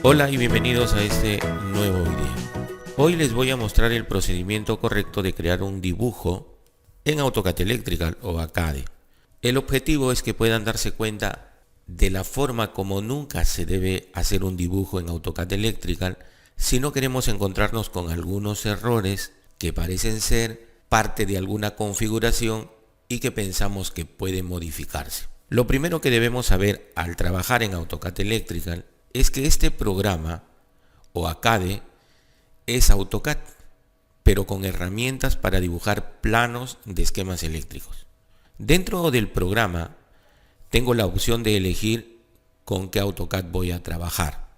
Hola y bienvenidos a este nuevo video. Hoy les voy a mostrar el procedimiento correcto de crear un dibujo en AutoCAD Electrical o ACADE. El objetivo es que puedan darse cuenta de la forma como nunca se debe hacer un dibujo en AutoCAD Electrical si no queremos encontrarnos con algunos errores que parecen ser parte de alguna configuración y que pensamos que pueden modificarse. Lo primero que debemos saber al trabajar en AutoCAD Electrical es que este programa o ACADE es AutoCAD, pero con herramientas para dibujar planos de esquemas eléctricos. Dentro del programa tengo la opción de elegir con qué AutoCAD voy a trabajar.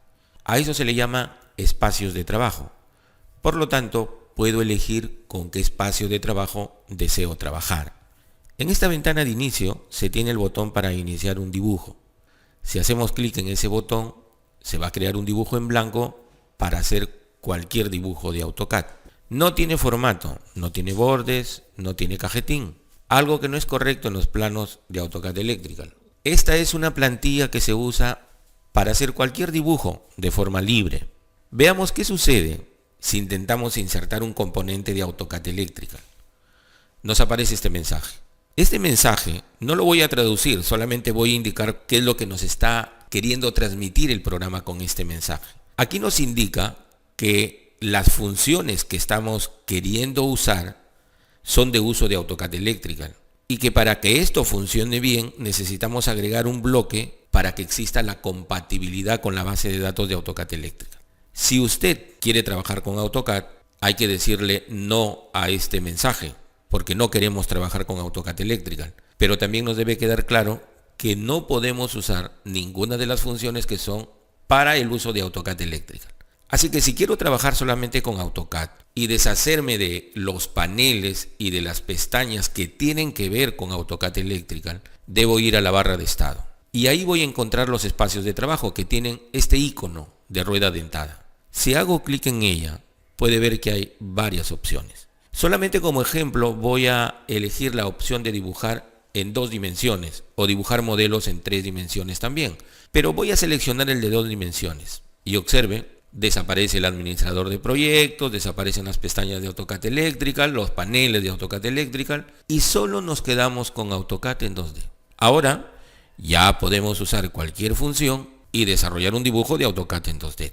A eso se le llama espacios de trabajo. Por lo tanto, puedo elegir con qué espacio de trabajo deseo trabajar. En esta ventana de inicio se tiene el botón para iniciar un dibujo. Si hacemos clic en ese botón, se va a crear un dibujo en blanco para hacer cualquier dibujo de AutoCAD. No tiene formato, no tiene bordes, no tiene cajetín, algo que no es correcto en los planos de AutoCAD Electrical. Esta es una plantilla que se usa para hacer cualquier dibujo de forma libre. Veamos qué sucede si intentamos insertar un componente de AutoCAD Electrical. Nos aparece este mensaje. Este mensaje no lo voy a traducir, solamente voy a indicar qué es lo que nos está queriendo transmitir el programa con este mensaje. Aquí nos indica que las funciones que estamos queriendo usar son de uso de AutoCAD Electrical y que para que esto funcione bien necesitamos agregar un bloque para que exista la compatibilidad con la base de datos de AutoCAD Electrical. Si usted quiere trabajar con AutoCAD, hay que decirle no a este mensaje, porque no queremos trabajar con AutoCAD Electrical. Pero también nos debe quedar claro que no podemos usar ninguna de las funciones que son para el uso de AutoCAD Electrical. Así que si quiero trabajar solamente con AutoCAD y deshacerme de los paneles y de las pestañas que tienen que ver con AutoCAD Electrical, debo ir a la barra de estado. Y ahí voy a encontrar los espacios de trabajo que tienen este icono de rueda dentada. Si hago clic en ella, puede ver que hay varias opciones. Solamente como ejemplo voy a elegir la opción de dibujar en 2 dimensiones o dibujar modelos en 3 dimensiones también, pero voy a seleccionar el de 2 dimensiones y observe, desaparece el administrador de proyectos, desaparecen las pestañas de AutoCAD Electrical, los paneles de AutoCAD Electrical y solo nos quedamos con AutoCAD en 2D. Ahora ya podemos usar cualquier función y desarrollar un dibujo de AutoCAD en 2D.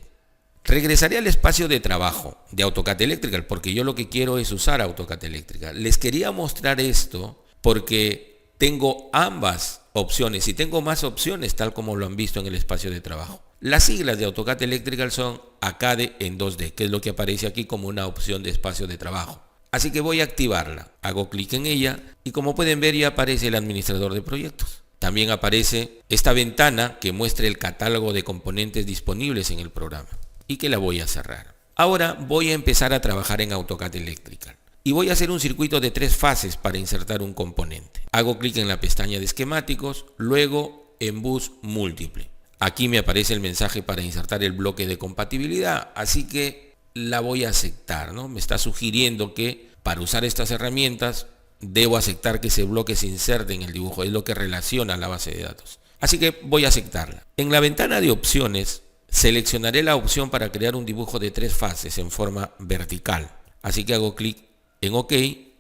Regresaré al espacio de trabajo de AutoCAD Electrical porque yo lo que quiero es usar AutoCAD Electrical. Les quería mostrar esto porque tengo ambas opciones y tengo más opciones tal como lo han visto en el espacio de trabajo. Las siglas de AutoCAD Electrical son ACADE en 2D, que es lo que aparece aquí como una opción de espacio de trabajo. Así que voy a activarla. Hago clic en ella y como pueden ver ya aparece el administrador de proyectos. También aparece esta ventana que muestra el catálogo de componentes disponibles en el programa y que la voy a cerrar. Ahora voy a empezar a trabajar en AutoCAD Electrical. Y voy a hacer un circuito de 3 fases para insertar un componente. Hago clic en la pestaña de esquemáticos, luego en bus múltiple. Aquí me aparece el mensaje para insertar el bloque de compatibilidad, así que la voy a aceptar, ¿no? Me está sugiriendo que para usar estas herramientas debo aceptar que ese bloque se inserte en el dibujo, es lo que relaciona la base de datos. Así que voy a aceptarla. En la ventana de opciones seleccionaré la opción para crear un dibujo de 3 fases en forma vertical. Así que hago clic en OK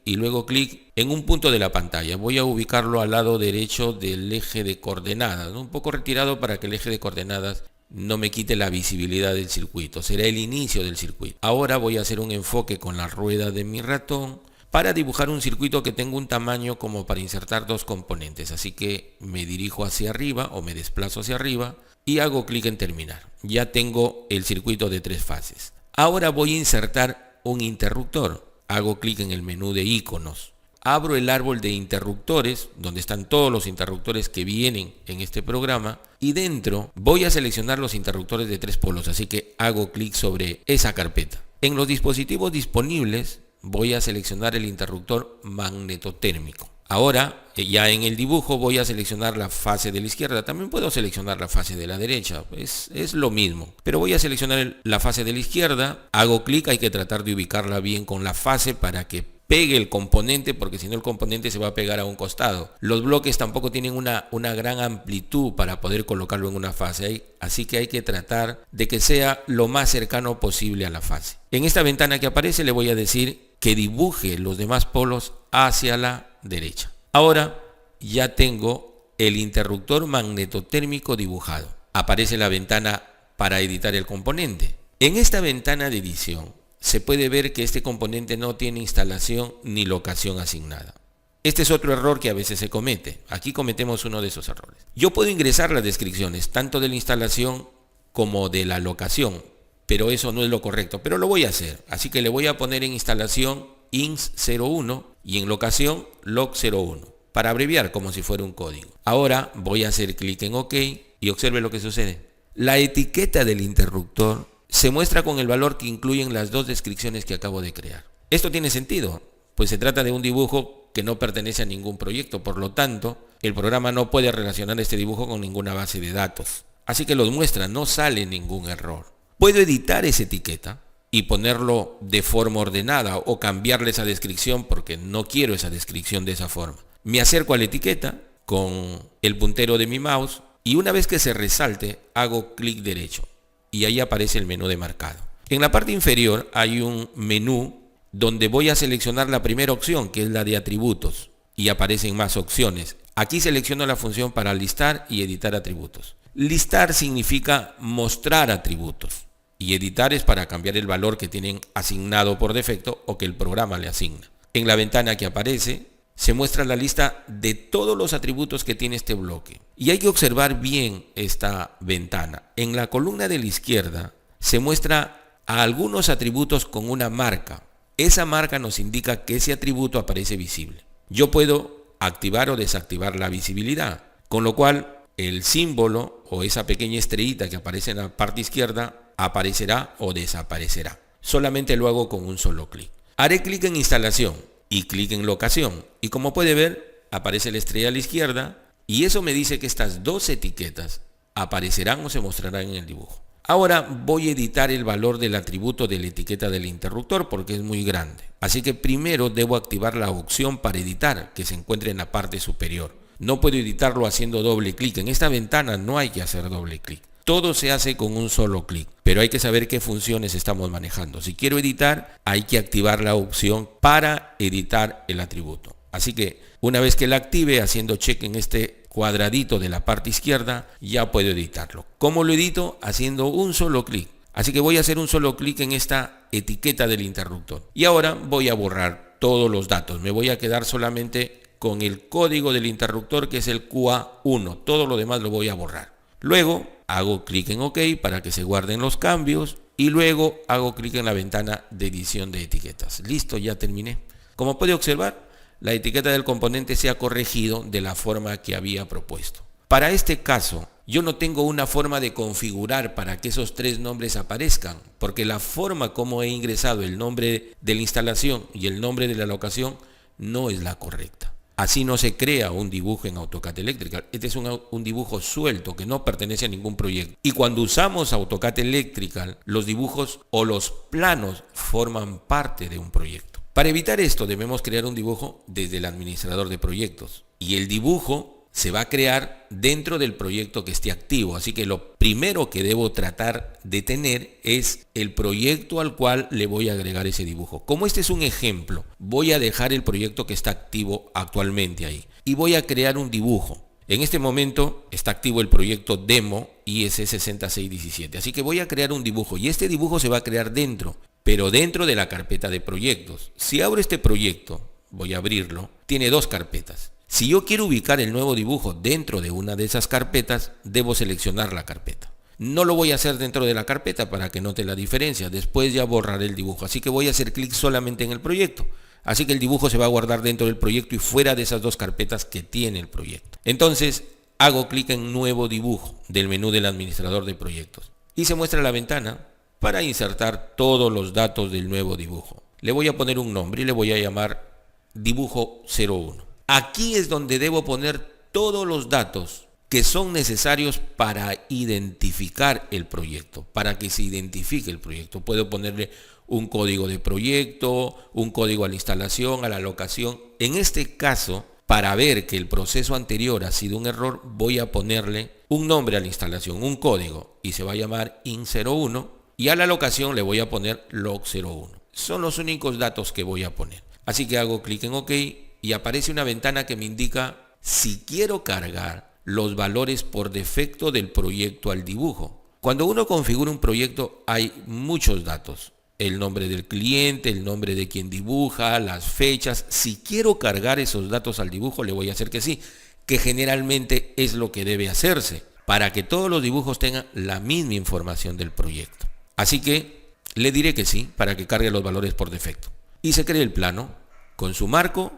y luego clic en un punto de la pantalla. Voy a ubicarlo al lado derecho del eje de coordenadas, ¿no? Un poco retirado para que el eje de coordenadas no me quite la visibilidad del circuito. Será el inicio del circuito. Ahora voy a hacer un enfoque con la rueda de mi ratón para dibujar un circuito que tenga un tamaño como para insertar 2 componentes. Así que me dirijo hacia arriba o me desplazo hacia arriba y hago clic en terminar. Ya tengo el circuito de 3 fases. Ahora voy a insertar un interruptor. Hago clic en el menú de iconos. Abro el árbol de interruptores, donde están todos los interruptores que vienen en este programa. Y dentro voy a seleccionar los interruptores de 3 polos, así que hago clic sobre esa carpeta. En los dispositivos disponibles voy a seleccionar el interruptor magnetotérmico. Ahora, ya en el dibujo voy a seleccionar la fase de la izquierda. También puedo seleccionar la fase de la derecha. Es lo mismo. Pero voy a seleccionar la fase de la izquierda. Hago clic, hay que tratar de ubicarla bien con la fase para que pegue el componente, porque si no el componente se va a pegar a un costado. Los bloques tampoco tienen una gran amplitud para poder colocarlo en una fase, así que hay que tratar de que sea lo más cercano posible a la fase. En esta ventana que aparece le voy a decir que dibuje los demás polos hacia la derecha. Ahora ya tengo el interruptor magnetotérmico dibujado. Aparece la ventana para editar el componente. En esta ventana de edición se puede ver que este componente no tiene instalación ni locación asignada. Este es otro error que a veces se comete. Aquí cometemos uno de esos errores. Yo puedo ingresar las descripciones tanto de la instalación como de la locación, pero eso no es lo correcto, pero lo voy a hacer. Así que le voy a poner en instalación ins01 y en locación log01, para abreviar como si fuera un código. Ahora voy a hacer clic en OK y observe lo que sucede. La etiqueta del interruptor se muestra con el valor que incluyen las dos descripciones que acabo de crear. Esto tiene sentido, pues se trata de un dibujo que no pertenece a ningún proyecto, por lo tanto, el programa no puede relacionar este dibujo con ninguna base de datos. Así que los muestra, no sale ningún error. Puedo editar esa etiqueta y ponerlo de forma ordenada o cambiarle esa descripción porque no quiero esa descripción de esa forma. Me acerco a la etiqueta con el puntero de mi mouse y una vez que se resalte, hago clic derecho. Y ahí aparece el menú de marcado. En la parte inferior hay un menú donde voy a seleccionar la primera opción, que es la de atributos, y aparecen más opciones. Aquí selecciono la función para listar y editar atributos. Listar significa mostrar atributos y editar es para cambiar el valor que tienen asignado por defecto o que el programa le asigna. En la ventana que aparece se muestra la lista de todos los atributos que tiene este bloque. Y hay que observar bien esta ventana. En la columna de la izquierda se muestra a algunos atributos con una marca. Esa marca nos indica que ese atributo aparece visible. Yo puedo activar o desactivar la visibilidad, con lo cual el símbolo o esa pequeña estrellita que aparece en la parte izquierda aparecerá o desaparecerá. Solamente lo hago con un solo clic. Haré clic en instalación y clic en locación y como puede ver aparece la estrella a la izquierda y eso me dice que estas dos etiquetas aparecerán o se mostrarán en el dibujo. Ahora voy a editar el valor del atributo de la etiqueta del interruptor porque es muy grande. Así que primero debo activar la opción para editar que se encuentra en la parte superior. No puedo editarlo haciendo doble clic. En esta ventana no hay que hacer doble clic. Todo se hace con un solo clic, pero hay que saber qué funciones estamos manejando. Si quiero editar, hay que activar la opción para editar el atributo. Así que una vez que la active, haciendo check en este cuadradito de la parte izquierda, ya puedo editarlo. ¿Cómo lo edito? Haciendo un solo clic. Así que voy a hacer un solo clic en esta etiqueta del interruptor. Y ahora voy a borrar todos los datos. Me voy a quedar solamente con el código del interruptor que es el QA1. Todo lo demás lo voy a borrar. Luego hago clic en OK para que se guarden los cambios y luego hago clic en la ventana de edición de etiquetas. Listo, ya terminé. Como puede observar, la etiqueta del componente se ha corregido de la forma que había propuesto. Para este caso, yo no tengo una forma de configurar para que esos tres nombres aparezcan, porque la forma como he ingresado el nombre de la instalación y el nombre de la locación no es la correcta. Así no se crea un dibujo en AutoCAD Electrical. Este es un dibujo suelto que no pertenece a ningún proyecto. Y cuando usamos AutoCAD Electrical, los dibujos o los planos forman parte de un proyecto. Para evitar esto debemos crear un dibujo desde el administrador de proyectos. Y el dibujo se va a crear dentro del proyecto que esté activo. Así que lo primero que debo tratar de tener es el proyecto al cual le voy a agregar ese dibujo. Como este es un ejemplo, voy a dejar el proyecto que está activo actualmente ahí y voy a crear un dibujo. En este momento está activo el proyecto demo IS6617. Así que voy a crear un dibujo y este dibujo se va a crear dentro, pero dentro de la carpeta de proyectos. Si abro este proyecto, voy a abrirlo, tiene dos carpetas. Si yo quiero ubicar el nuevo dibujo dentro de una de esas carpetas, debo seleccionar la carpeta. No lo voy a hacer dentro de la carpeta para que note la diferencia. Después ya borraré el dibujo. Así que voy a hacer clic solamente en el proyecto. Así que el dibujo se va a guardar dentro del proyecto y fuera de esas dos carpetas que tiene el proyecto. Entonces hago clic en nuevo dibujo del menú del administrador de proyectos. Y se muestra la ventana para insertar todos los datos del nuevo dibujo. Le voy a poner un nombre y le voy a llamar dibujo 01. Aquí es donde debo poner todos los datos que son necesarios para identificar el proyecto, para que se identifique el proyecto. Puedo ponerle un código de proyecto, un código a la instalación, a la locación. En este caso, para ver que el proceso anterior ha sido un error, voy a ponerle un nombre a la instalación, un código, y se va a llamar IN01, y a la locación le voy a poner log01. Son los únicos datos que voy a poner. Así que hago clic en OK y aparece una ventana que me indica si quiero cargar los valores por defecto del proyecto al dibujo. Cuando uno configura un proyecto hay muchos datos. El nombre del cliente, el nombre de quien dibuja, las fechas. Si quiero cargar esos datos al dibujo, le voy a hacer que sí, que generalmente es lo que debe hacerse, para que todos los dibujos tengan la misma información del proyecto. Así que le diré que sí, para que cargue los valores por defecto. Y se cree el plano con su marco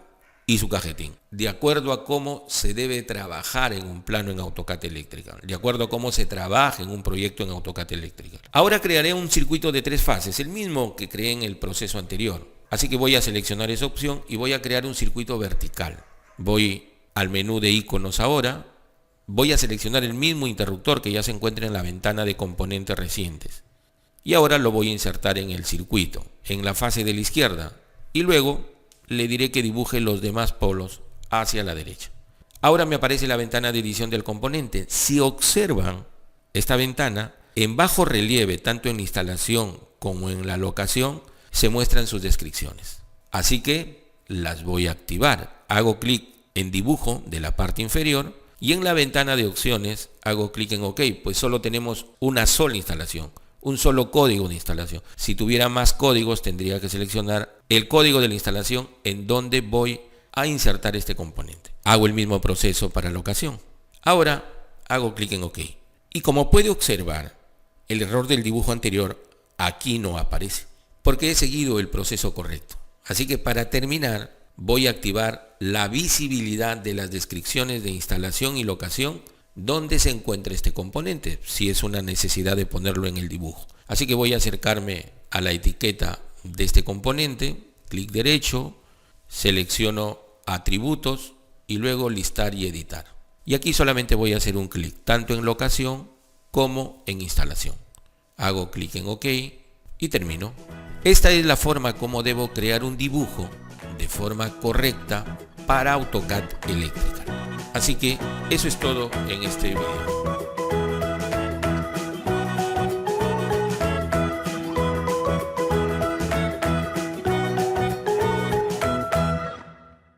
y su cajetín, de acuerdo a cómo se debe trabajar en un plano en AutoCAD Electrical, de acuerdo a cómo se trabaja en un proyecto en AutoCAD Electrical. Ahora crearé un circuito de 3 fases, el mismo que creé en el proceso anterior. Así que voy a seleccionar esa opción y voy a crear un circuito vertical. Voy al menú de iconos ahora, voy a seleccionar el mismo interruptor que ya se encuentra en la ventana de componentes recientes. Y ahora lo voy a insertar en el circuito, en la fase de la izquierda, y luego le diré que dibuje los demás polos hacia la derecha. Ahora me aparece la ventana de edición del componente. Si observan esta ventana, en bajo relieve, tanto en la instalación como en la locación, se muestran sus descripciones. Así que las voy a activar. Hago clic en dibujo de la parte inferior y en la ventana de opciones hago clic en OK, pues solo tenemos una sola instalación, un solo código de instalación. Si tuviera más códigos tendría que seleccionar el código de la instalación en donde voy a insertar este componente. Hago el mismo proceso para locación. Ahora hago clic en OK. Y como puede observar, el error del dibujo anterior aquí no aparece, porque he seguido el proceso correcto. Así que para terminar voy a activar la visibilidad de las descripciones de instalación y locación dónde se encuentra este componente, si es una necesidad de ponerlo en el dibujo. Así que voy a acercarme a la etiqueta de este componente, clic derecho, selecciono atributos y luego listar y editar. Y aquí solamente voy a hacer un clic, tanto en locación como en instalación. Hago clic en OK y termino. Esta es la forma como debo crear un dibujo de forma correcta para AutoCAD Electrical. Así que eso es todo en este video.